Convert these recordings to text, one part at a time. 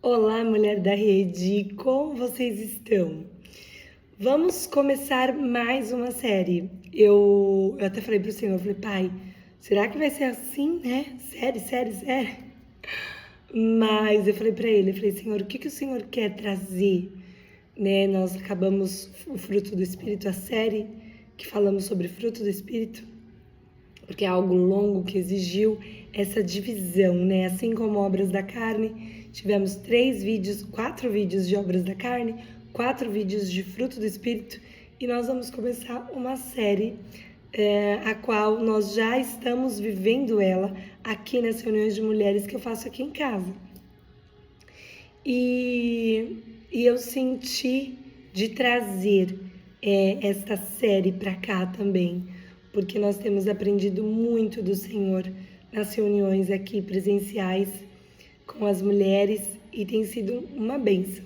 Olá, mulher da rede, como vocês estão? Vamos começar mais uma série. Eu até falei pro Senhor, pai, será que vai ser assim, né? Série? Mas eu falei para ele, Senhor, o que o Senhor quer trazer? Né? Nós acabamos o fruto do Espírito, a série que falamos sobre fruto do Espírito, porque é algo longo que exigiu essa divisão, né? Assim como obras da carne, tivemos 4 vídeos de obras da carne, 4 vídeos de fruto do Espírito, e nós vamos começar uma série a qual nós já estamos vivendo ela aqui nas reuniões de mulheres que eu faço aqui em casa. E eu senti de trazer esta série para cá também, porque nós temos aprendido muito do Senhor nas reuniões aqui presenciais com as mulheres e tem sido uma bênção.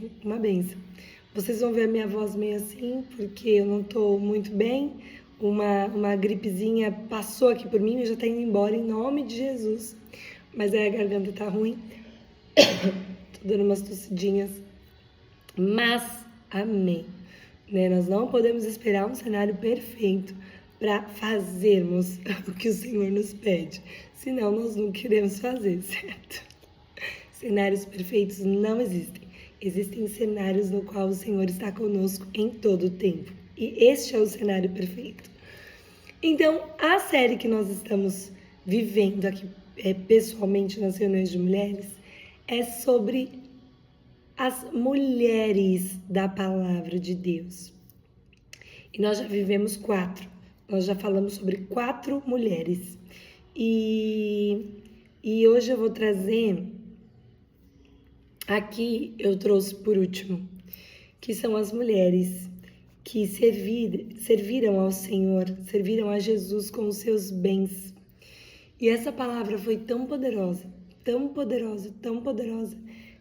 Vocês vão ver a minha voz meio assim, porque eu não estou muito bem, uma gripezinha passou aqui por mim e já está indo embora em nome de Jesus, mas a garganta tá ruim, tô dando umas tossidinhas, mas amém. Né? Nós não podemos esperar um cenário perfeito para fazermos o que o Senhor nos pede, senão nós não queremos fazer, certo? Cenários perfeitos não existem. Existem cenários no qual o Senhor está conosco em todo o tempo. E este é o cenário perfeito. Então, a série que nós estamos vivendo aqui pessoalmente nas reuniões de mulheres é sobre as mulheres da palavra de Deus. E nós já vivemos 4. Nós já falamos sobre 4 mulheres. E hoje eu vou trazer, aqui eu trouxe por último, que são as mulheres que serviram ao Senhor, serviram a Jesus com os seus bens. E essa palavra foi tão poderosa,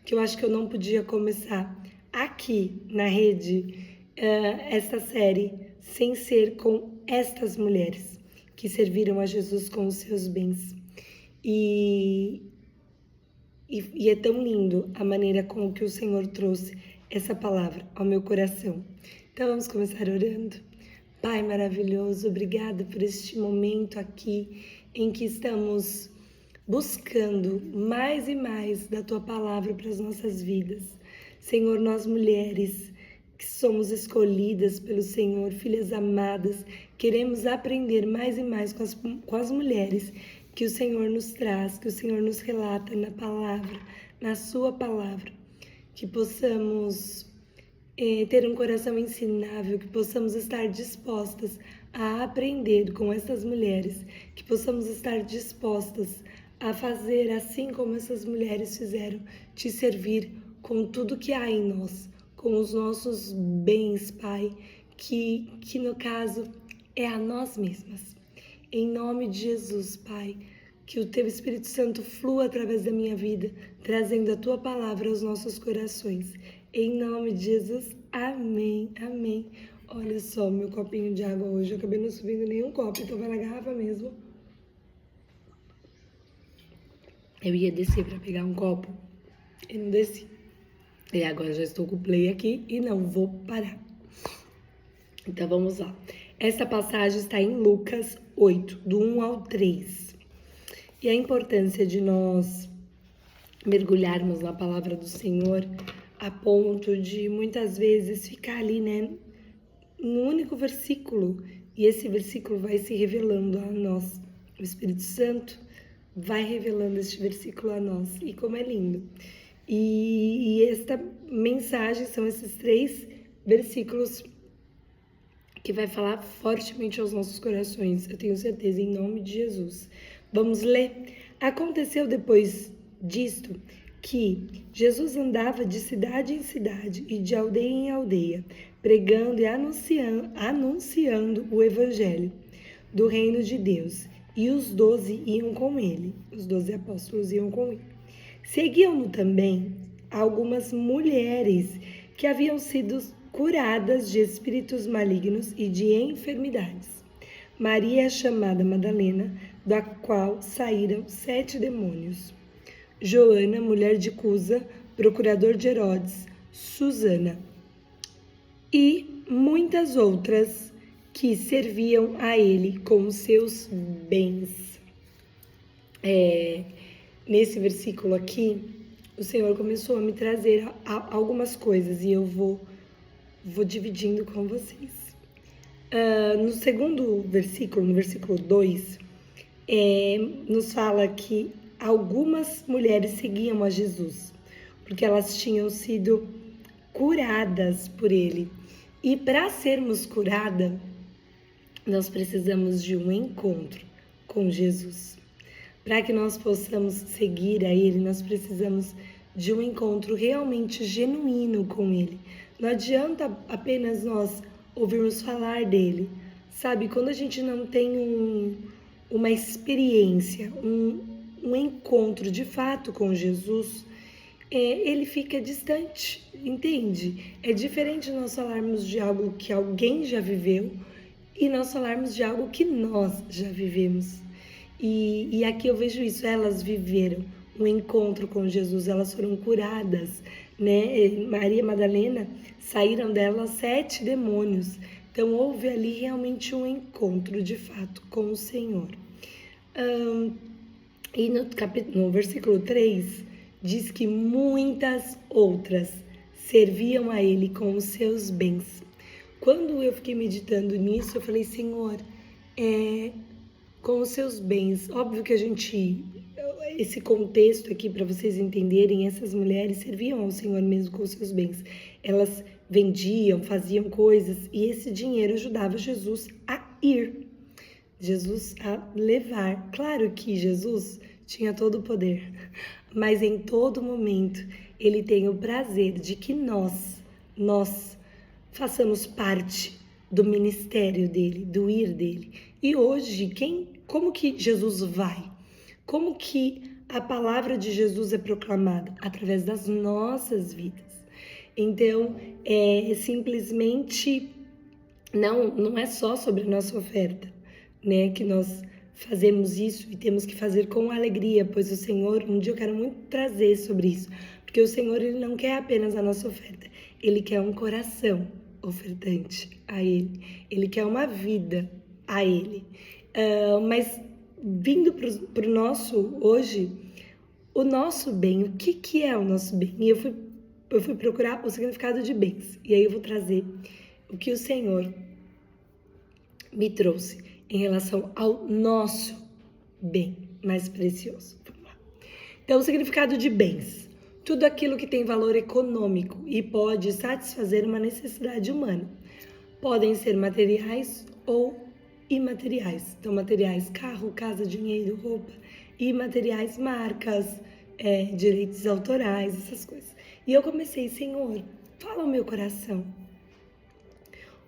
que eu acho que eu não podia começar aqui na rede essa série sem ser com estas mulheres que serviram a Jesus com os seus bens. E é tão lindo a maneira com que o Senhor trouxe essa palavra ao meu coração. Então vamos começar orando. Pai maravilhoso, obrigada por este momento aqui em que estamos buscando mais e mais da Tua palavra para as nossas vidas. Senhor, nós mulheres que somos escolhidas pelo Senhor, filhas amadas, queremos aprender mais e mais com as mulheres que o Senhor nos traz, que o Senhor nos relata na palavra, na Sua palavra. Que possamos ter um coração ensinável, que possamos estar dispostas a aprender com essas mulheres, que possamos estar dispostas a fazer assim como essas mulheres fizeram, te servir com tudo que há em nós, com os nossos bens, Pai, que no caso é a nós mesmas. Em nome de Jesus, Pai, que o Teu Espírito Santo flua através da minha vida, trazendo a Tua palavra aos nossos corações. Em nome de Jesus, amém, amém. Olha só o meu copinho de água hoje, eu acabei não subindo nenhum copo, então vai na garrafa mesmo. Eu ia descer para pegar um copo e não desci. E agora já estou com o play aqui e não vou parar. Então vamos lá. Esta passagem está em Lucas 8, do 1 ao 3. E a importância de nós mergulharmos na palavra do Senhor a ponto de muitas vezes ficar ali, né, num único versículo. E esse versículo vai se revelando a nós. O Espírito Santo vai revelando este versículo a nós. E como é lindo. E esta mensagem são esses 3 versículos que vai falar fortemente aos nossos corações, eu tenho certeza, em nome de Jesus. Vamos ler? Aconteceu depois disto que Jesus andava de cidade em cidade e de aldeia em aldeia, pregando e anunciando o evangelho do reino de Deus. E os 12 iam com ele, os 12 apóstolos iam com ele. Seguiam-no também algumas mulheres que haviam sido curadas de espíritos malignos e de enfermidades. Maria, chamada Madalena, da qual saíram 7 demônios. Joana, mulher de Cusa, procurador de Herodes, Susana e muitas outras que serviam a ele com os seus bens. Nesse versículo aqui, o Senhor começou a me trazer algumas coisas e eu vou dividindo com vocês. No segundo versículo, no versículo 2, nos fala que algumas mulheres seguiam a Jesus, porque elas tinham sido curadas por ele. E para sermos curadas, nós precisamos de um encontro com Jesus. Para que nós possamos seguir a ele, nós precisamos de um encontro realmente genuíno com ele. Não adianta apenas nós ouvirmos falar dele, sabe? Quando a gente não tem uma experiência, um encontro de fato com Jesus, ele fica distante, entende? É diferente nós falarmos de algo que alguém já viveu e nós falarmos de algo que nós já vivemos. E aqui eu vejo isso, elas viveram um encontro com Jesus, elas foram curadas, né? Maria Madalena, saíram dela 7 demônios. Então houve ali realmente um encontro de fato com o Senhor. E no versículo 3, diz que muitas outras serviam a ele com os seus bens. Quando eu fiquei meditando nisso, eu falei, Senhor, com os seus bens, óbvio que esse contexto aqui para vocês entenderem, essas mulheres serviam ao Senhor mesmo com os seus bens. Elas vendiam, faziam coisas e esse dinheiro ajudava Jesus a ir, Jesus a levar. Claro que Jesus tinha todo o poder, mas em todo momento ele tem o prazer de que nós façamos parte do ministério dele, do ir dele. E hoje, como que Jesus vai? Como que a palavra de Jesus é proclamada? Através das nossas vidas. Então, simplesmente, não é só sobre a nossa oferta, né? Que nós fazemos isso e temos que fazer com alegria, pois o Senhor, um dia eu quero muito trazer sobre isso, porque o Senhor, ele não quer apenas a nossa oferta, ele quer um coração ofertante a ele, ele quer uma vida a ele. Mas vindo para o nosso hoje, o nosso bem, o que é o nosso bem? E eu fui procurar o significado de bens, e aí eu vou trazer o que o Senhor me trouxe em relação ao nosso bem mais precioso. Vamos lá. Então, o significado de bens. Tudo aquilo que tem valor econômico e pode satisfazer uma necessidade humana. Podem ser materiais ou imateriais. Então, materiais, carro, casa, dinheiro, roupa. Imateriais, marcas, direitos autorais, essas coisas. E eu comecei, Senhor, fala ao meu coração.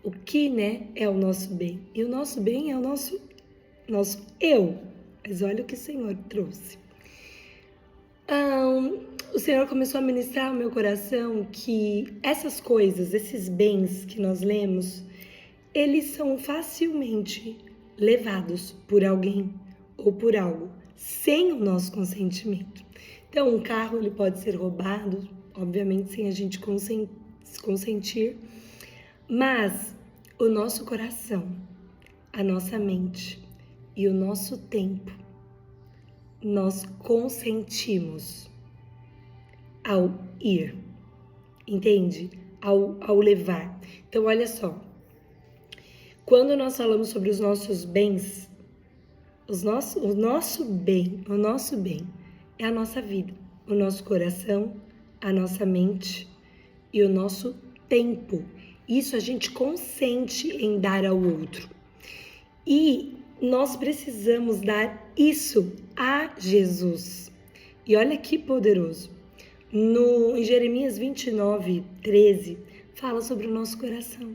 O que, né, é o nosso bem? E o nosso bem é o nosso eu. Mas olha o que o Senhor trouxe. O Senhor começou a ministrar ao meu coração que essas coisas, esses bens que nós lemos, eles são facilmente levados por alguém ou por algo, sem o nosso consentimento. Então, um carro ele pode ser roubado, obviamente sem a gente consentir, mas o nosso coração, a nossa mente e o nosso tempo, nós consentimos ao ir, entende? Ao levar. Então, olha só, quando nós falamos sobre os nossos bens, o nosso bem é a nossa vida, o nosso coração, a nossa mente e o nosso tempo. Isso a gente consente em dar ao outro. E nós precisamos dar isso a Jesus. E olha que poderoso. Em Jeremias 29:13, fala sobre o nosso coração.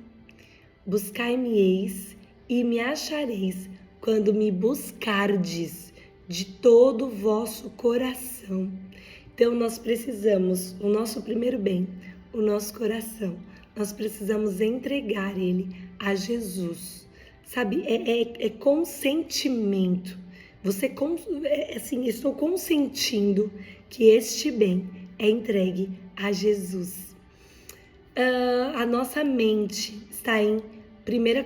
Buscai-me-eis e me achareis quando me buscardes de todo o vosso coração. Então, nós precisamos, o nosso primeiro bem, o nosso coração, nós precisamos entregar ele a Jesus. Sabe, é consentimento. Assim, estou consentindo que este bem é entregue a Jesus. A nossa mente está em 1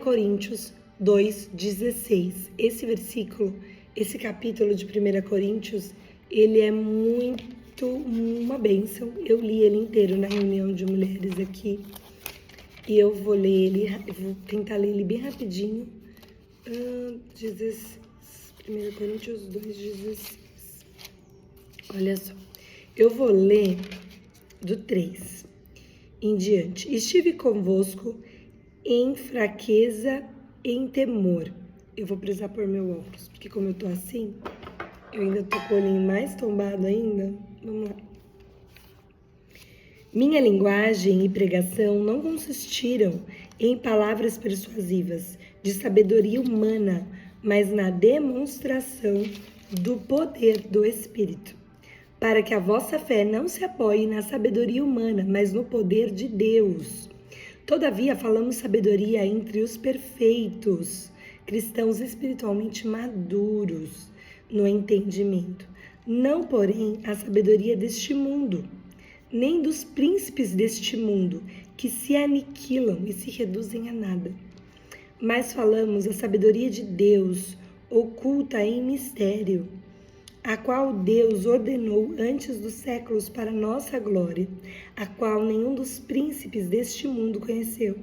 Coríntios 2,16. Esse versículo, esse capítulo de 1 Coríntios, ele é muito uma bênção. Eu li ele inteiro na reunião de mulheres aqui. E eu vou ler ele, eu vou tentar ler ele bem rapidinho. 1 Coríntios 2,16. Olha só. Eu vou ler do 3 em diante. Estive convosco em fraqueza, em temor. Eu vou precisar pôr meu óculos, porque como eu tô assim, eu ainda tô com o olhinho mais tombado ainda. Vamos lá. Minha linguagem e pregação não consistiram em palavras persuasivas de sabedoria humana, mas na demonstração do poder do Espírito, para que a vossa fé não se apoie na sabedoria humana, mas no poder de Deus. Todavia, falamos sabedoria entre os perfeitos, cristãos espiritualmente maduros no entendimento, não, porém, a sabedoria deste mundo, nem dos príncipes deste mundo, que se aniquilam e se reduzem a nada. Mas falamos a sabedoria de Deus, oculta em mistério, a qual Deus ordenou antes dos séculos para nossa glória, a qual nenhum dos príncipes deste mundo conheceu,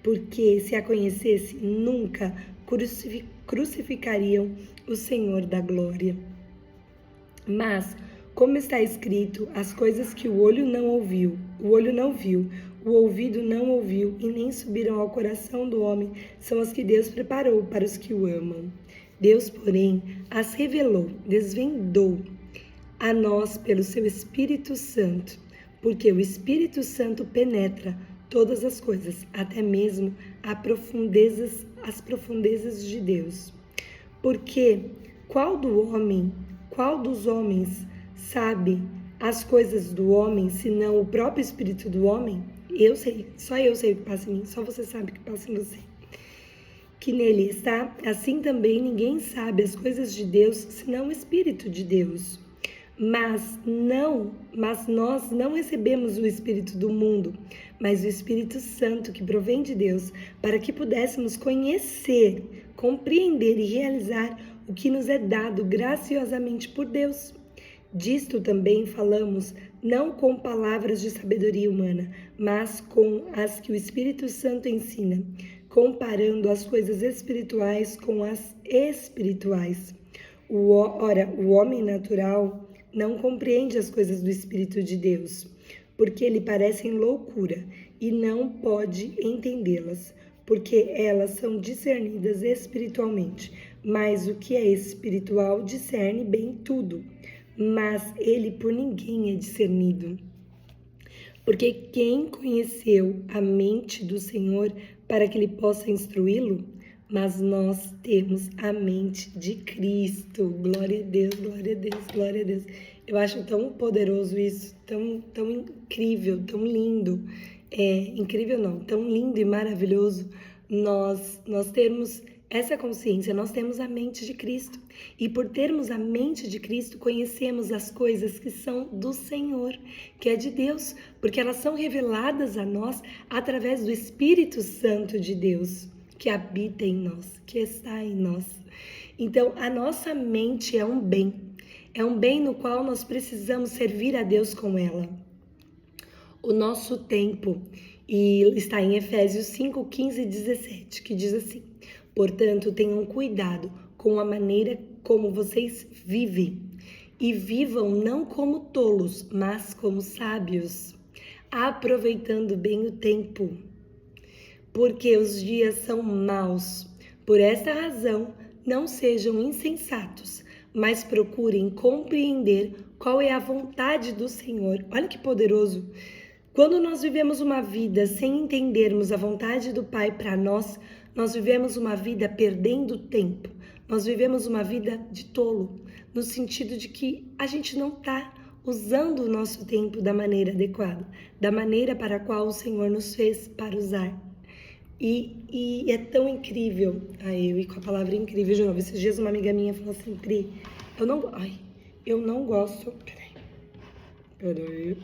porque se a conhecesse, nunca crucificariam o Senhor da glória. Mas, como está escrito, as coisas que o olho não viu, o ouvido não ouviu e nem subiram ao coração do homem, são as que Deus preparou para os que o amam. Deus, porém, as revelou, desvendou a nós pelo seu Espírito Santo, porque o Espírito Santo penetra todas as coisas, até mesmo as profundezas de Deus. Porque qual dos homens sabe as coisas do homem, senão o próprio Espírito do homem? Só eu sei o que passa em mim, só você sabe o que passa em você. Que nele está, assim também ninguém sabe as coisas de Deus, senão o Espírito de Deus. Mas nós não recebemos o Espírito do mundo, mas o Espírito Santo que provém de Deus, para que pudéssemos conhecer, compreender e realizar o que nos é dado graciosamente por Deus. Disto também falamos, não com palavras de sabedoria humana, mas com as que o Espírito Santo ensina, comparando as coisas espirituais com as espirituais. Ora, o homem natural não compreende as coisas do Espírito de Deus, porque lhe parecem loucura, e não pode entendê-las, porque elas são discernidas espiritualmente. Mas o que é espiritual discerne bem tudo, mas ele por ninguém é discernido. Porque quem conheceu a mente do Senhor para que ele possa instruí-lo? Mas nós temos a mente de Cristo. Glória a Deus, glória a Deus, glória a Deus. Eu acho tão poderoso isso, tão incrível, tão lindo. Incrível não, tão lindo e maravilhoso nós termos essa consciência. Nós temos a mente de Cristo. E por termos a mente de Cristo, conhecemos as coisas que são do Senhor, que é de Deus, porque elas são reveladas a nós através do Espírito Santo de Deus, que habita em nós, que está em nós. Então, a nossa mente é um bem no qual nós precisamos servir a Deus com ela. O nosso tempo, e está em Efésios 5, 15 e 17, que diz assim: portanto, tenham cuidado com a maneira como vocês vivem, e vivam não como tolos, mas como sábios, aproveitando bem o tempo, porque os dias são maus. Por esta razão, não sejam insensatos, mas procurem compreender qual é a vontade do Senhor. Olha que poderoso! Quando nós vivemos uma vida sem entendermos a vontade do Pai para nós, nós vivemos uma vida perdendo tempo. Nós vivemos uma vida de tolo, no sentido de que a gente não está usando o nosso tempo da maneira adequada, da maneira para a qual o Senhor nos fez para usar. E é tão incrível, eu e com a palavra incrível de novo. Esses dias uma amiga minha falou assim: Pri, eu não gosto, peraí.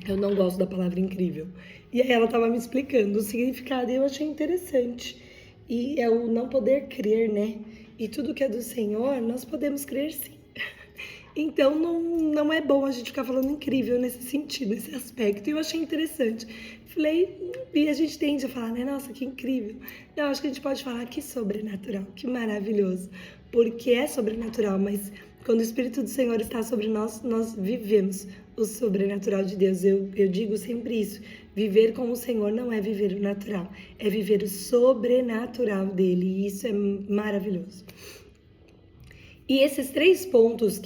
Eu não gosto da palavra incrível. E aí ela estava me explicando o significado e eu achei interessante. E é o não poder crer, né? E tudo que é do Senhor, nós podemos crer sim. Então não é bom a gente ficar falando incrível nesse sentido, nesse aspecto. E eu achei interessante. Falei, e a gente tende a falar, né? Nossa, que incrível. Não, acho que a gente pode falar que sobrenatural, que maravilhoso. Porque é sobrenatural, mas quando o Espírito do Senhor está sobre nós, nós vivemos o sobrenatural de Deus. Eu digo sempre isso. Viver com o Senhor não é viver o natural, é viver o sobrenatural dele. E isso é maravilhoso. E esses 3 pontos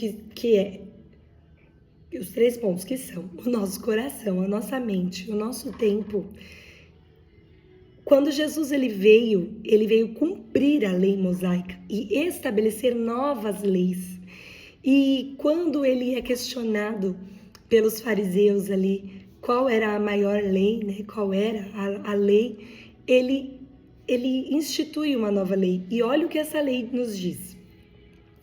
os 3 pontos que são o nosso coração, a nossa mente, o nosso tempo. Quando Jesus ele veio cumprir a lei mosaica e estabelecer novas leis. E quando ele é questionado pelos fariseus ali, qual era a maior lei, né? Qual era a lei, ele institui uma nova lei. E olha o que essa lei nos diz.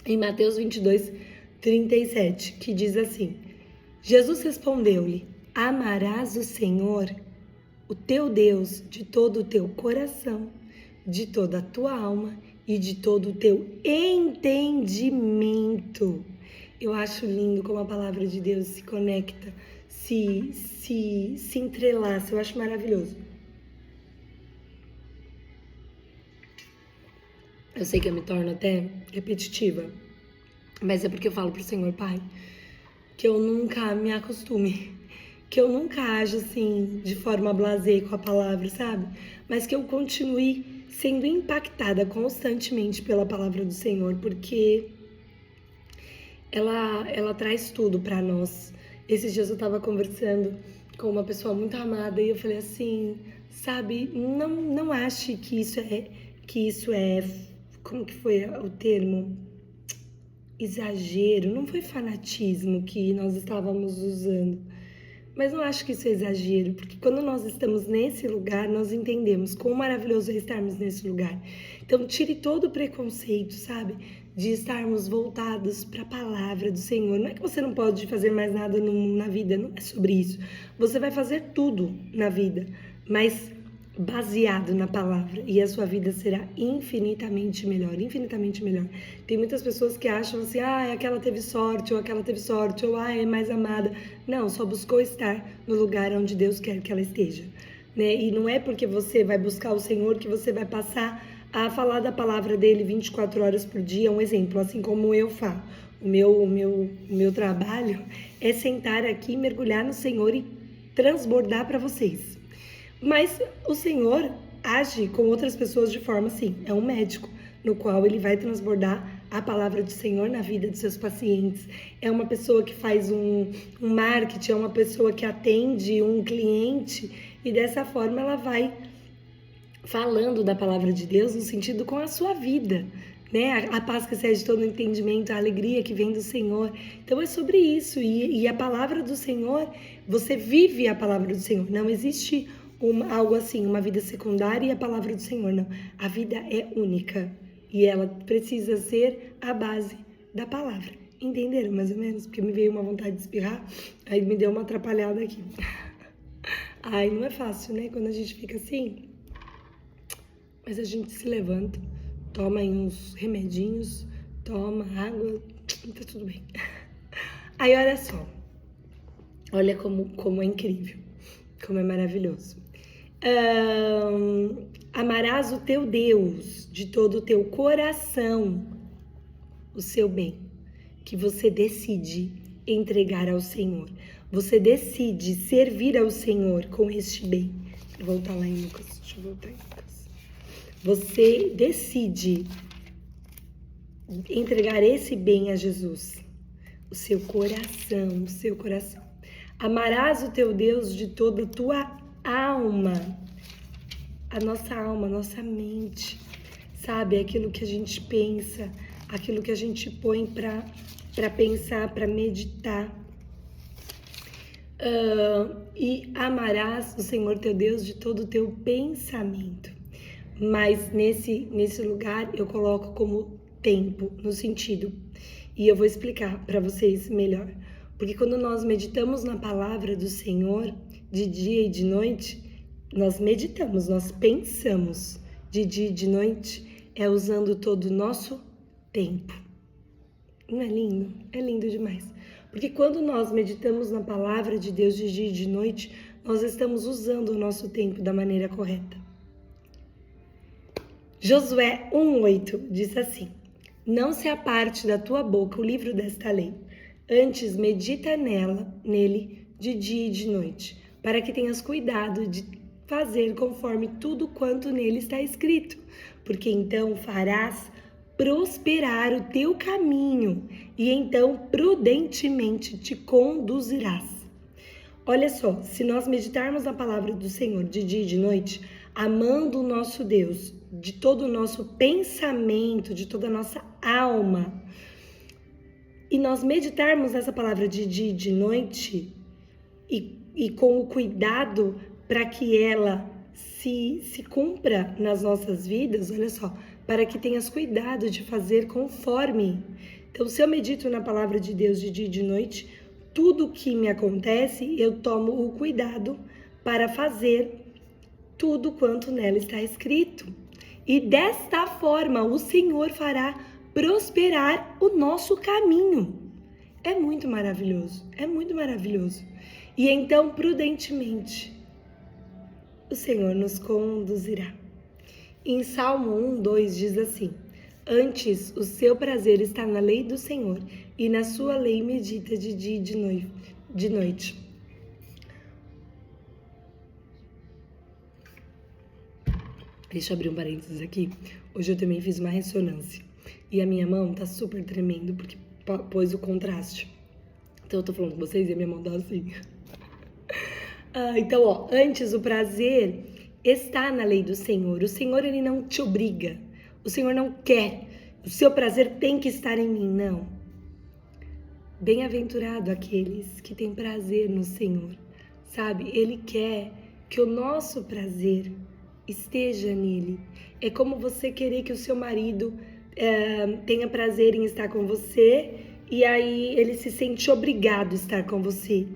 Em Mateus 22, 37, que diz assim: Jesus respondeu-lhe: amarás o Senhor, o teu Deus, de todo o teu coração, de toda a tua alma e de todo o teu entendimento. Eu acho lindo como a palavra de Deus se conecta, se entrelaça. Eu acho maravilhoso. Eu sei que eu me torno até repetitiva, mas é porque eu falo pro Senhor, Pai, que eu nunca me acostume, que eu nunca aja assim, de forma blasé com a palavra, sabe? Mas que eu continue sendo impactada constantemente pela palavra do Senhor, porque ela traz tudo para nós. Esses dias eu tava conversando com uma pessoa muito amada e eu falei assim, sabe, não ache que isso é, como que foi o termo? Exagero, não foi fanatismo que nós estávamos usando, mas não acho que isso é exagero, porque quando nós estamos nesse lugar, nós entendemos quão maravilhoso é estarmos nesse lugar. Então, tire todo o preconceito, sabe? De estarmos voltados para a palavra do Senhor. Não é que você não pode fazer mais nada na vida, não é sobre isso. Você vai fazer tudo na vida, mas baseado na palavra, e a sua vida será infinitamente melhor, infinitamente melhor. Tem muitas pessoas que acham assim, aquela teve sorte, ou é mais amada. Não, só buscou estar no lugar onde Deus quer que ela esteja, né? E não é porque você vai buscar o Senhor que você vai passar a falar da palavra dele 24 horas por dia. Um exemplo, assim como eu falo. O meu trabalho é sentar aqui, mergulhar no Senhor e transbordar para vocês. Mas o Senhor age com outras pessoas de forma assim, é um médico, no qual ele vai transbordar a palavra do Senhor na vida dos seus pacientes. É uma pessoa que faz um marketing, é uma pessoa que atende um cliente e dessa forma ela vai falando da palavra de Deus no sentido com a sua vida, né? A paz que excede todo o entendimento, a alegria que vem do Senhor. Então é sobre isso, e a palavra do Senhor, você vive a palavra do Senhor, não existe algo assim, uma vida secundária e a palavra do Senhor, não. A vida é única e ela precisa ser a base da palavra. Entenderam mais ou menos? Porque me veio uma vontade de espirrar, aí me deu uma atrapalhada aqui. Ai, não é fácil, né? Quando a gente fica assim, mas a gente se levanta, toma aí uns remedinhos, toma água, tá tudo bem. Aí olha só, olha como é incrível, como é maravilhoso. Amarás o teu Deus de todo o teu coração, o seu bem, que você decide entregar ao Senhor. Você decide servir ao Senhor com este bem. Vou voltar lá em Lucas, deixa eu voltar em Lucas. Você decide entregar esse bem a Jesus, o seu coração, o seu coração. Amarás o teu Deus de toda a tua alma, a nossa mente, sabe? Aquilo que a gente pensa, aquilo que a gente põe para pensar, para meditar. E amarás o Senhor teu Deus de todo o teu pensamento. Mas nesse lugar eu coloco como tempo, no sentido, e eu vou explicar para vocês melhor. Porque quando nós meditamos na palavra do Senhor, de dia e de noite, nós meditamos, nós pensamos de dia e de noite, é usando todo o nosso tempo. Não é lindo? É lindo demais. Porque quando nós meditamos na palavra de Deus de dia e de noite, nós estamos usando o nosso tempo da maneira correta. Josué 1:8 diz assim: não se aparte da tua boca o livro desta lei, antes medita nele de dia e de noite, para que tenhas cuidado de fazer conforme tudo quanto nele está escrito, porque então farás prosperar o teu caminho e então prudentemente te conduzirás. Olha só, se nós meditarmos na palavra do Senhor de dia e de noite, amando o nosso Deus, de todo o nosso pensamento, de toda a nossa alma, e nós meditarmos essa palavra de dia e de noite, e com o cuidado para que ela se cumpra nas nossas vidas, olha só, para que tenhas cuidado de fazer conforme. Então, se eu medito na palavra de Deus de dia e de noite, tudo que me acontece, eu tomo o cuidado para fazer tudo quanto nela está escrito. E desta forma, o Senhor fará prosperar o nosso caminho. É muito maravilhoso, é muito maravilhoso. E então, prudentemente, o Senhor nos conduzirá. Em Salmo 1:2 diz assim: antes o seu prazer está na lei do Senhor, e na sua lei medita de dia e de noite. Deixa eu abrir um parênteses aqui. Hoje eu também fiz uma ressonância. E a minha mão tá super tremendo, porque pôs o contraste. Então eu tô falando com vocês e a minha mão tá assim. Então, ó, antes o prazer está na lei do Senhor. O Senhor, ele não te obriga. O Senhor não quer. O seu prazer tem que estar em mim, não. Bem-aventurado aqueles que têm prazer no Senhor, sabe? Ele quer que o nosso prazer esteja nele. É como você querer que o seu marido tenha prazer em estar com você e aí ele se sente obrigado a estar com você.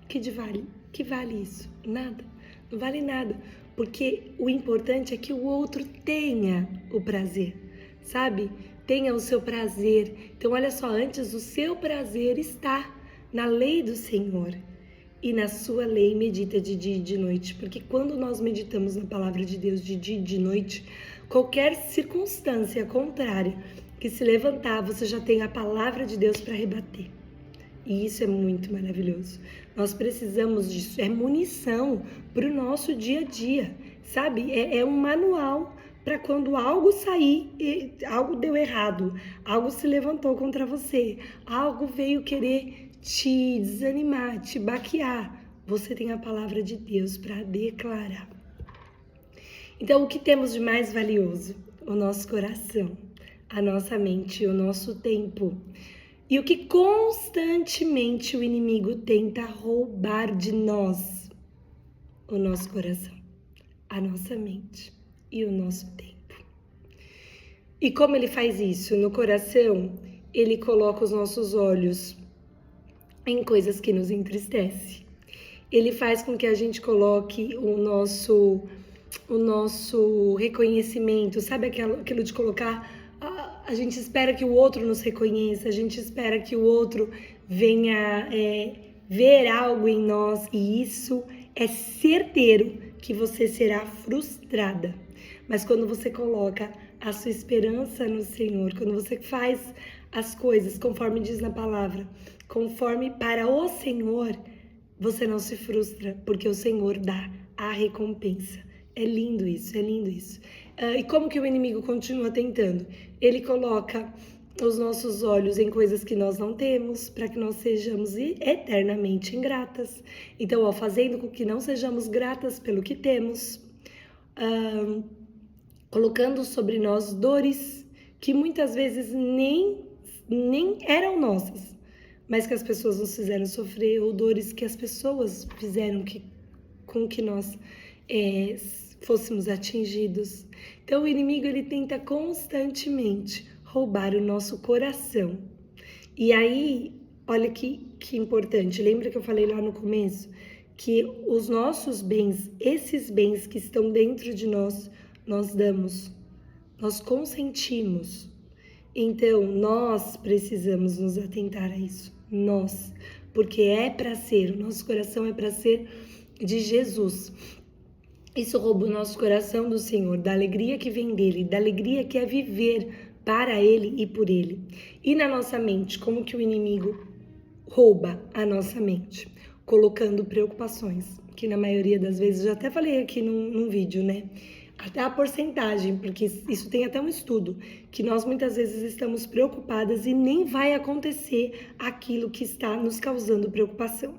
Que vale isso? Nada. Não vale nada. Porque o importante é que o outro tenha o prazer, sabe? Tenha o seu prazer. Então, olha só, antes o seu prazer está na lei do Senhor. E na sua lei medita de dia e de noite. Porque quando nós meditamos na palavra de Deus de dia e de noite, qualquer circunstância contrária que se levantar, você já tem a palavra de Deus para rebater. E isso é muito maravilhoso. Nós precisamos disso. É munição para o nosso dia a dia, sabe? É um manual para quando algo sair, algo deu errado, algo se levantou contra você, algo veio querer te desanimar, te baquear. Você tem a palavra de Deus para declarar. Então, o que temos de mais valioso? O nosso coração, a nossa mente, o nosso tempo. E o que constantemente o inimigo tenta roubar de nós? O nosso coração, a nossa mente e o nosso tempo. E como ele faz isso? No coração, ele coloca os nossos olhos em coisas que nos entristecem. Ele faz com que a gente coloque o nosso reconhecimento, sabe aquilo de colocar... A gente espera que o outro nos reconheça, a gente espera que o outro venha ver algo em nós, e isso é certeiro que você será frustrada. Mas quando você coloca a sua esperança no Senhor, quando você faz as coisas conforme diz na palavra, conforme para o Senhor, você não se frustra, porque o Senhor dá a recompensa. É lindo isso, é lindo isso. E como que o inimigo continua tentando? Ele coloca os nossos olhos em coisas que nós não temos, para que nós sejamos eternamente ingratas. Então, fazendo com que não sejamos gratas pelo que temos, colocando sobre nós dores que muitas vezes nem eram nossas, mas que as pessoas nos fizeram sofrer, ou dores que as pessoas fizeram com que nós fôssemos atingidos. Então o inimigo ele tenta constantemente roubar o nosso coração. E aí, olha que importante, lembra que eu falei lá no começo? Que os nossos bens, esses bens que estão dentro de nós, nós damos, nós consentimos. Então, nós precisamos nos atentar a isso, nós, porque é para ser, o nosso coração é para ser de Jesus. Isso rouba o nosso coração do Senhor, da alegria que vem dele, da alegria que é viver para ele e por ele. E na nossa mente, como que o inimigo rouba a nossa mente? Colocando preocupações, que na maioria das vezes, eu já até falei aqui num vídeo, né? Até a porcentagem, porque isso tem até um estudo, que nós muitas vezes estamos preocupadas e nem vai acontecer aquilo que está nos causando preocupação.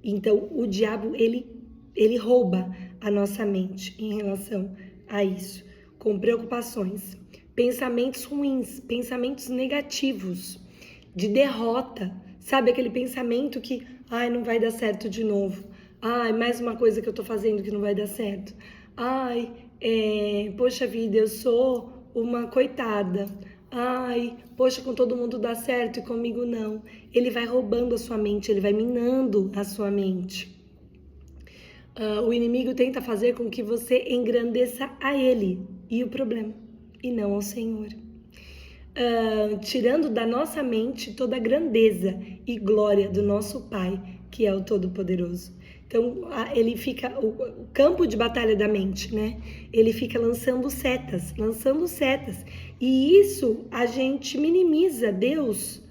Então, o diabo, ele rouba a nossa mente em relação a isso, com preocupações, pensamentos ruins, pensamentos negativos, de derrota, sabe? Aquele pensamento que, ai, não vai dar certo de novo, ai, mais uma coisa que eu tô fazendo que não vai dar certo, ai, poxa vida, eu sou uma coitada. Ai, poxa, com todo mundo dá certo e comigo não. Ele vai roubando a sua mente, ele vai minando a sua mente. O inimigo tenta fazer com que você engrandeça a ele e o problema, e não ao Senhor. Tirando da nossa mente toda a grandeza e glória do nosso Pai, que é o Todo-Poderoso. Então, ele fica, o campo de batalha da mente, né? Ele fica lançando setas. E isso a gente minimiza Deus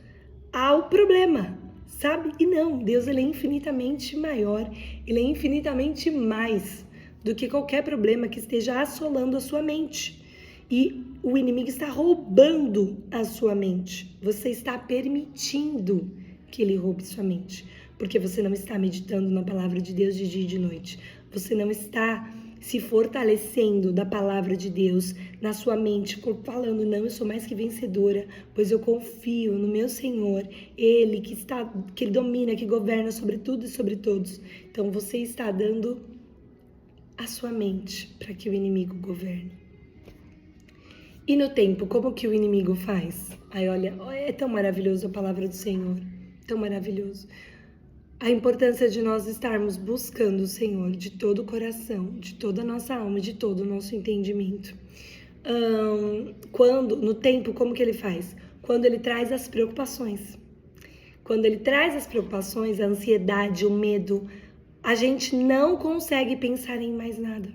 ao problema, sabe? E não, Deus ele é infinitamente maior, ele é infinitamente mais do que qualquer problema que esteja assolando a sua mente. E o inimigo está roubando a sua mente. Você está permitindo que ele roube sua mente. Porque você não está meditando na palavra de Deus de dia e de noite. Você não está se fortalecendo da palavra de Deus na sua mente, falando, não, eu sou mais que vencedora, pois eu confio no meu Senhor, Ele que domina, que governa sobre tudo e sobre todos. Então você está dando a sua mente para que o inimigo governe. E no tempo, como que o inimigo faz? Aí olha, é tão maravilhoso a palavra do Senhor, tão maravilhoso. A importância de nós estarmos buscando o Senhor de todo o coração, de toda a nossa alma, de todo o nosso entendimento. No tempo, como que ele faz? Quando ele traz as preocupações. Quando ele traz as preocupações, a ansiedade, o medo, a gente não consegue pensar em mais nada.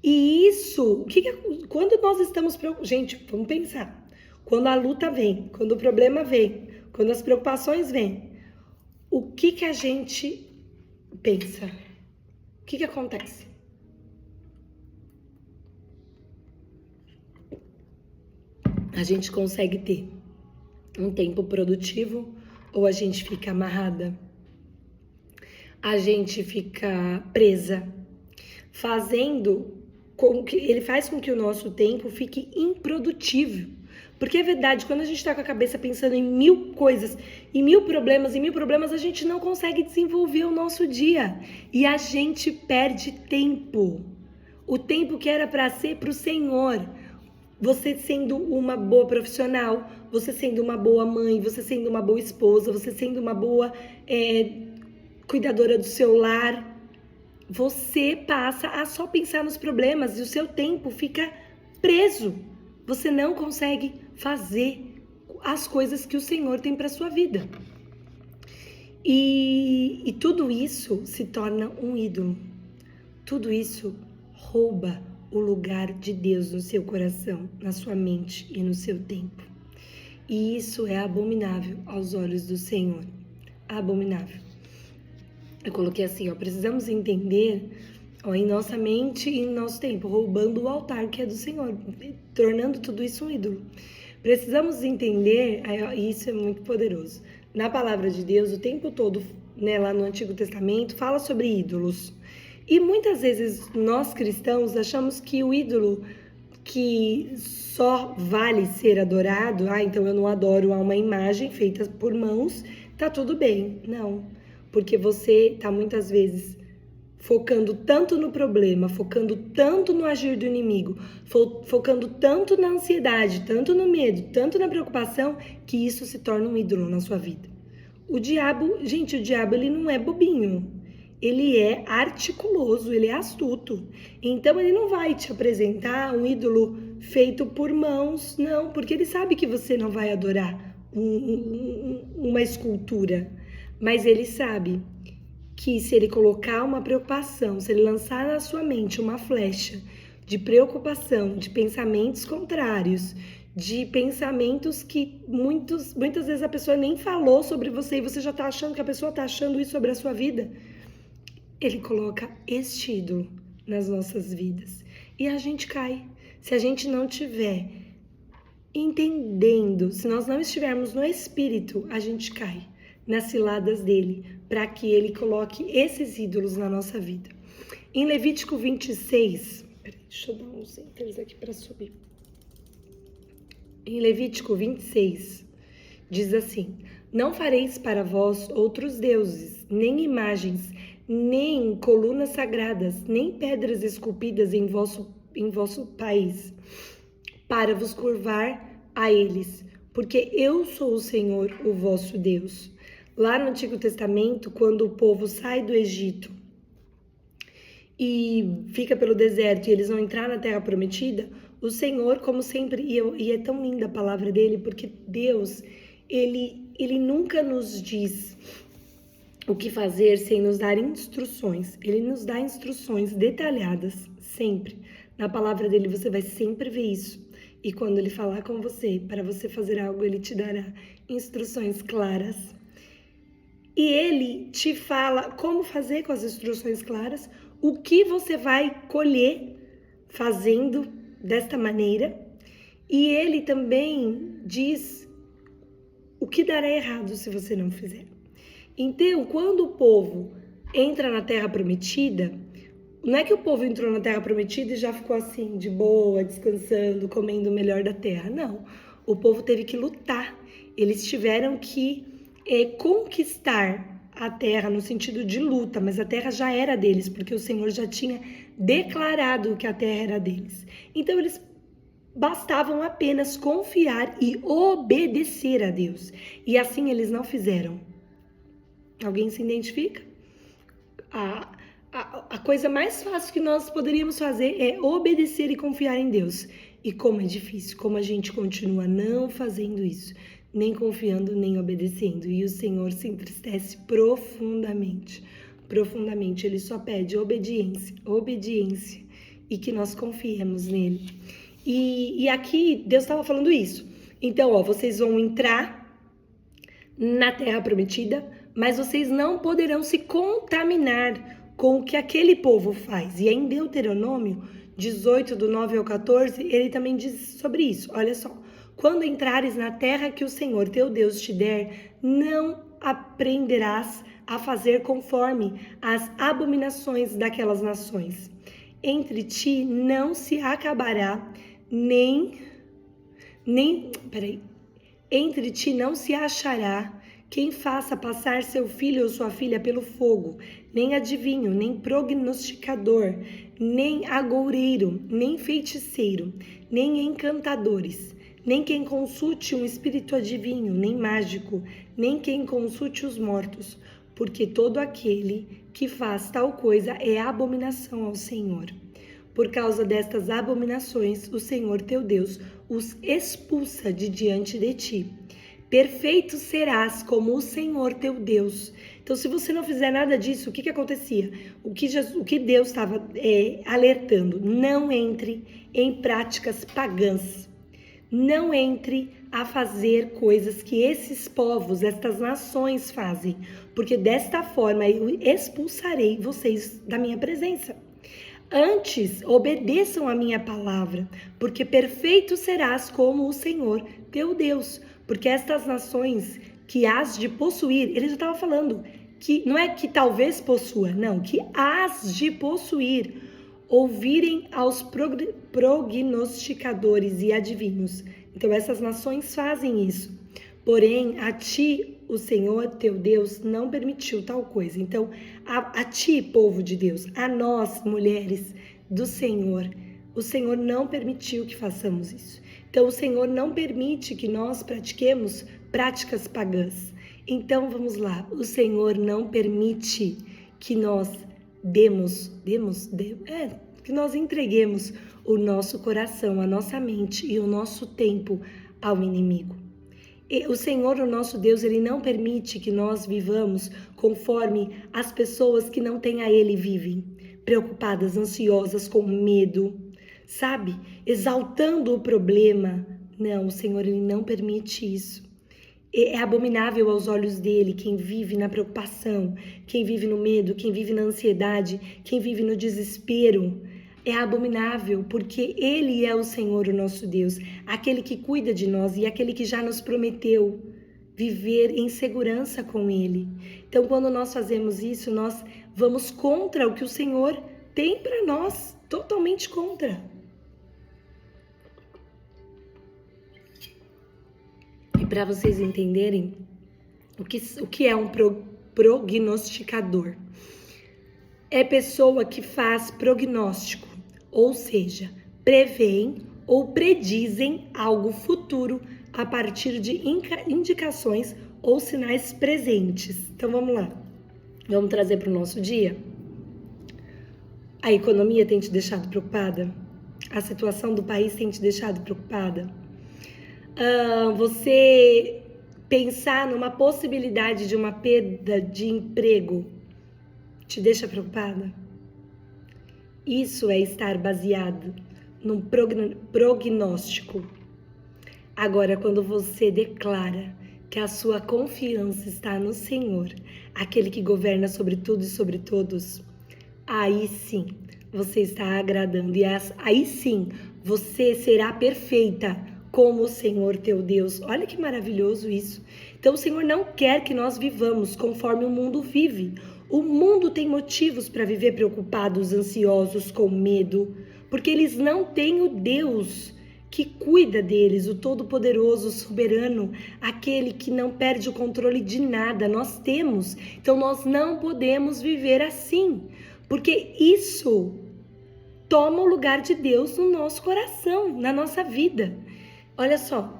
E isso, quando nós estamos preocupados, gente, vamos pensar. Quando a luta vem, quando o problema vem, quando as preocupações vêm, o que a gente pensa? O que acontece? A gente consegue ter um tempo produtivo ou a gente fica amarrada? A gente fica presa, ele faz com que o nosso tempo fique improdutível. Porque é verdade, quando a gente está com a cabeça pensando em 1000 coisas, em 1000 problemas, a gente não consegue desenvolver o nosso dia. E a gente perde tempo. O tempo que era para ser para o Senhor. Você sendo uma boa profissional, você sendo uma boa mãe, você sendo uma boa esposa, você sendo uma boa cuidadora do seu lar. Você passa a só pensar nos problemas e o seu tempo fica preso. Você não consegue fazer as coisas que o Senhor tem para sua vida. E tudo isso se torna um ídolo. Tudo isso rouba o lugar de Deus no seu coração, na sua mente e no seu tempo. E isso é abominável aos olhos do Senhor. Abominável. Eu coloquei assim, precisamos entender em nossa mente e em nosso tempo, roubando o altar que é do Senhor, tornando tudo isso um ídolo. Precisamos entender, isso é muito poderoso. Na palavra de Deus, o tempo todo, né, lá no Antigo Testamento, fala sobre ídolos. E muitas vezes nós cristãos achamos que o ídolo que só vale ser adorado, então eu não adoro a uma imagem feita por mãos, tá tudo bem. Não, porque você tá muitas vezes focando tanto no problema, focando tanto no agir do inimigo, focando tanto na ansiedade, tanto no medo, tanto na preocupação, que isso se torna um ídolo na sua vida. O diabo, gente, o diabo ele não é bobinho, ele é articuloso, ele é astuto. Então ele não vai te apresentar um ídolo feito por mãos, não, porque ele sabe que você não vai adorar uma escultura, mas ele sabe que se ele colocar uma preocupação, se ele lançar na sua mente uma flecha de preocupação, de pensamentos contrários, de pensamentos que muitas vezes a pessoa nem falou sobre você e você já está achando que a pessoa está achando isso sobre a sua vida, ele coloca este ídolo nas nossas vidas e a gente cai. Se a gente não tiver entendendo, se nós não estivermos no espírito, a gente cai nas ciladas dele, para que ele coloque esses ídolos na nossa vida. Em Levítico 26, deixa eu dar uns enters aqui para subir. Em Levítico 26, diz assim: não fareis para vós outros deuses, nem imagens, nem colunas sagradas, nem pedras esculpidas em vosso país, para vos curvar a eles, porque eu sou o Senhor, o vosso Deus. Lá no Antigo Testamento, quando o povo sai do Egito e fica pelo deserto e eles vão entrar na Terra Prometida, o Senhor, como sempre, e é tão linda a palavra dele, porque Deus, ele nunca nos diz o que fazer sem nos dar instruções. Ele nos dá instruções detalhadas, sempre. Na palavra dele você vai sempre ver isso. E quando ele falar com você, para você fazer algo, ele te dará instruções claras. E ele te fala como fazer com as instruções claras, o que você vai colher fazendo desta maneira. E ele também diz o que dará errado se você não fizer. Então, quando o povo entra na Terra Prometida, não é que o povo entrou na Terra Prometida e já ficou assim, de boa, descansando, comendo o melhor da terra. Não, o povo teve que lutar. Eles tiveram que conquistar a terra no sentido de luta, mas a terra já era deles, porque o Senhor já tinha declarado que a terra era deles. Então eles bastavam apenas confiar e obedecer a Deus. E assim eles não fizeram. Alguém se identifica? A coisa mais fácil que nós poderíamos fazer é obedecer e confiar em Deus. E como é difícil, como a gente continua não fazendo isso, nem confiando, nem obedecendo. E o Senhor se entristece profundamente, profundamente. Ele só pede obediência e que nós confiemos nele. E aqui Deus estava falando isso. Então, vocês vão entrar na Terra Prometida, mas vocês não poderão se contaminar com o que aquele povo faz. E em Deuteronômio 18, do 9 ao 14, ele também diz sobre isso. Olha só. Quando entrares na terra que o Senhor teu Deus te der, não aprenderás a fazer conforme as abominações daquelas nações. Entre ti não se acabará entre ti não se achará quem faça passar seu filho ou sua filha pelo fogo, nem adivinho, nem prognosticador, nem agoureiro, nem feiticeiro, nem encantadores, nem quem consulte um espírito adivinho, nem mágico, nem quem consulte os mortos, porque todo aquele que faz tal coisa é abominação ao Senhor. Por causa destas abominações, o Senhor teu Deus os expulsa de diante de ti. Perfeito serás como o Senhor teu Deus. Então, se você não fizer nada disso, o que acontecia? O que Deus estava alertando? Não entre em práticas pagãs. Não entre a fazer coisas que esses povos, estas nações fazem, porque desta forma eu expulsarei vocês da minha presença. Antes, obedeçam a minha palavra, porque perfeito serás como o Senhor teu Deus. Porque estas nações que hás de possuir, ele já estava falando, que não é que talvez possua, não, que hás de possuir, ouvirem aos prognosticadores e adivinhos. Então essas nações fazem isso. Porém, a ti o Senhor teu Deus não permitiu tal coisa. Então, a ti, povo de Deus, a nós, mulheres do Senhor, o Senhor não permitiu que façamos isso. Então, o Senhor não permite que nós pratiquemos práticas pagãs. Então, vamos lá. O Senhor não permite que nós que nós entreguemos o nosso coração, a nossa mente e o nosso tempo ao inimigo. E o Senhor, o nosso Deus, Ele não permite que nós vivamos conforme as pessoas que não têm a Ele vivem, preocupadas, ansiosas, com medo, sabe? Exaltando o problema. Não, o Senhor, Ele não permite isso. É abominável aos olhos dele quem vive na preocupação, quem vive no medo, quem vive na ansiedade, quem vive no desespero. É abominável porque ele é o Senhor, o nosso Deus, aquele que cuida de nós e aquele que já nos prometeu viver em segurança com ele. Então, quando nós fazemos isso, nós vamos contra o que o Senhor tem para nós, totalmente contra. E para vocês entenderem o que é um prognosticador, é pessoa que faz prognóstico, ou seja, prevêem ou predizem algo futuro a partir de indicações ou sinais presentes. Então vamos lá, vamos trazer para o nosso dia. A economia tem te deixado preocupada? A situação do país tem te deixado preocupada? Você pensar numa possibilidade de uma perda de emprego te deixa preocupada? Isso é estar baseado num prognóstico. Agora, quando você declara que a sua confiança está no Senhor, aquele que governa sobre tudo e sobre todos, aí sim você está agradando e aí sim você será perfeita como o Senhor teu Deus. Olha que maravilhoso isso. Então o Senhor não quer que nós vivamos conforme o mundo vive. O mundo tem motivos para viver preocupados, ansiosos, com medo, porque eles não têm o Deus que cuida deles, o Todo-Poderoso, o Soberano, aquele que não perde o controle de nada. Nós temos. Então nós não podemos viver assim, porque isso toma o lugar de Deus no nosso coração, na nossa vida. Olha só,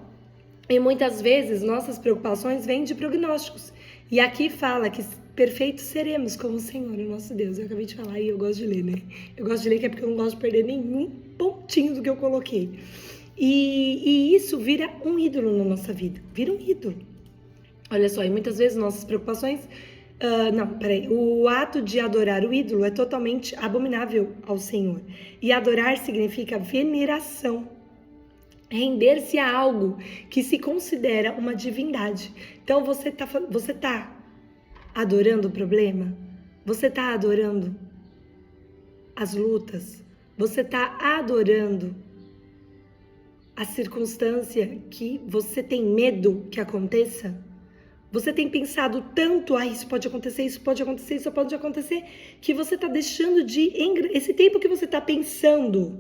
e muitas vezes nossas preocupações vêm de prognósticos. E aqui fala que perfeitos seremos como o Senhor, o nosso Deus. Eu acabei de falar e eu gosto de ler, né? Eu gosto de ler que é porque eu não gosto de perder nenhum pontinho do que eu coloquei. E isso vira um ídolo na nossa vida. Vira um ídolo. Olha só, e muitas vezes nossas preocupações... O ato de adorar o ídolo é totalmente abominável ao Senhor. E adorar significa veneração. Render-se a algo que se considera uma divindade. Então você tá adorando o problema? Você tá adorando as lutas? Você tá adorando a circunstância que você tem medo que aconteça? Você tem pensado tanto, isso pode acontecer, isso pode acontecer, isso pode acontecer, que você tá deixando esse tempo que você tá pensando,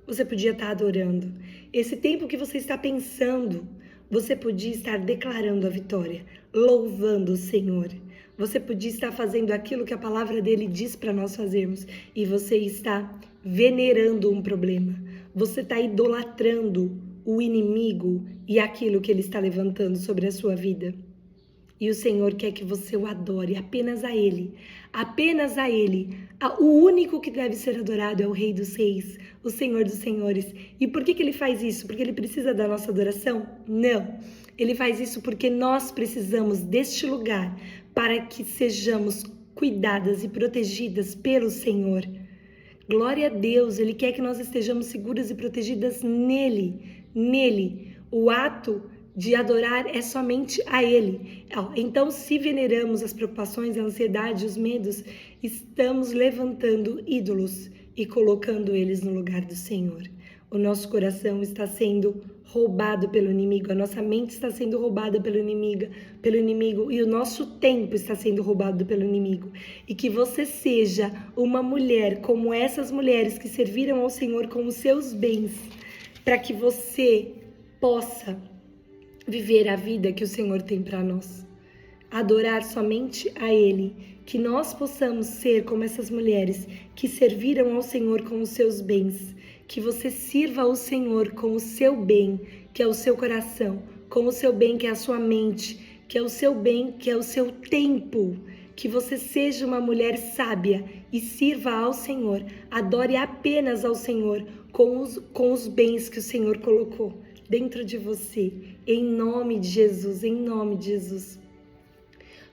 você podia estar adorando. Esse tempo que você está pensando, você podia estar declarando a vitória, louvando o Senhor. Você podia estar fazendo aquilo que a palavra dele diz para nós fazermos. E você está venerando um problema. Você está idolatrando o inimigo e aquilo que ele está levantando sobre a sua vida. E o Senhor quer que você o adore, apenas a Ele. Apenas a Ele. O único que deve ser adorado é o Rei dos Reis, o Senhor dos Senhores. E por que Ele faz isso? Porque Ele precisa da nossa adoração? Não. Ele faz isso porque nós precisamos deste lugar para que sejamos cuidadas e protegidas pelo Senhor. Glória a Deus, Ele quer que nós estejamos seguras e protegidas nele. Nele. O ato de adorar é somente a Ele. Então, se veneramos as preocupações, a ansiedade, os medos, estamos levantando ídolos e colocando eles no lugar do Senhor. O nosso coração está sendo roubado pelo inimigo, a nossa mente está sendo roubada pelo inimigo e o nosso tempo está sendo roubado pelo inimigo. E que você seja uma mulher como essas mulheres que serviram ao Senhor com os seus bens, para que você possa viver a vida que o Senhor tem para nós. adorar somente a Ele, que nós possamos ser como essas mulheres que serviram ao Senhor com os seus bens, que você sirva ao Senhor com o seu bem, que é o seu coração, com o seu bem, que é a sua mente, que é o seu bem, que é o seu tempo, que você seja uma mulher sábia e sirva ao Senhor, adore apenas ao Senhor com os bens que o Senhor colocou dentro de você, em nome de Jesus, em nome de Jesus.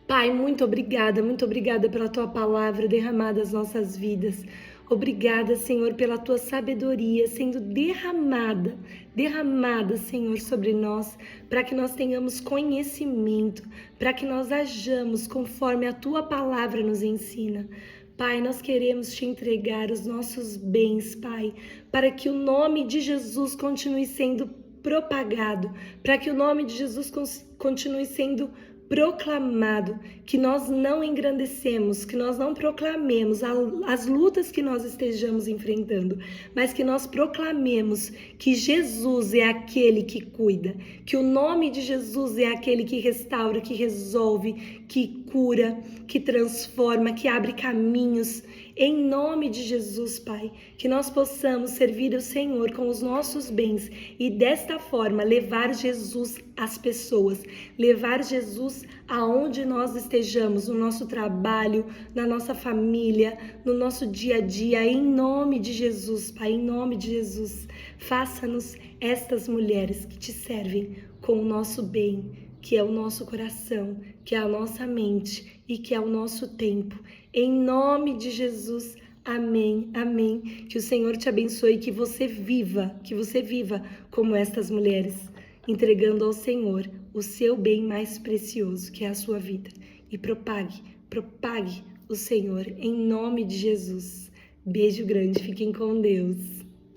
Pai, muito obrigada pela Tua palavra derramada nas nossas vidas. Obrigada, Senhor, pela Tua sabedoria sendo derramada, Senhor, sobre nós, para que nós tenhamos conhecimento, para que nós hajamos conforme a Tua palavra nos ensina. Pai, nós queremos Te entregar os nossos bens, Pai, para que o nome de Jesus continue sendo propagado, para que o nome de Jesus continue sendo proclamado, que nós não engrandecemos, que nós não proclamemos as lutas que nós estejamos enfrentando, mas que nós proclamemos que Jesus é aquele que cuida, que o nome de Jesus é aquele que restaura, que resolve, que cura, que transforma, que abre caminhos. Em nome de Jesus, Pai, que nós possamos servir o Senhor com os nossos bens e desta forma levar Jesus às pessoas, levar Jesus aonde nós estejamos, no nosso trabalho, na nossa família, no nosso dia a dia, em nome de Jesus, Pai, em nome de Jesus. Faça-nos estas mulheres que Te servem com o nosso bem, que é o nosso coração, que é a nossa mente e que é o nosso tempo. Em nome de Jesus, amém, amém. Que o Senhor te abençoe, que você viva como estas mulheres, entregando ao Senhor o seu bem mais precioso, que é a sua vida. E propague o Senhor em nome de Jesus. Beijo grande, fiquem com Deus.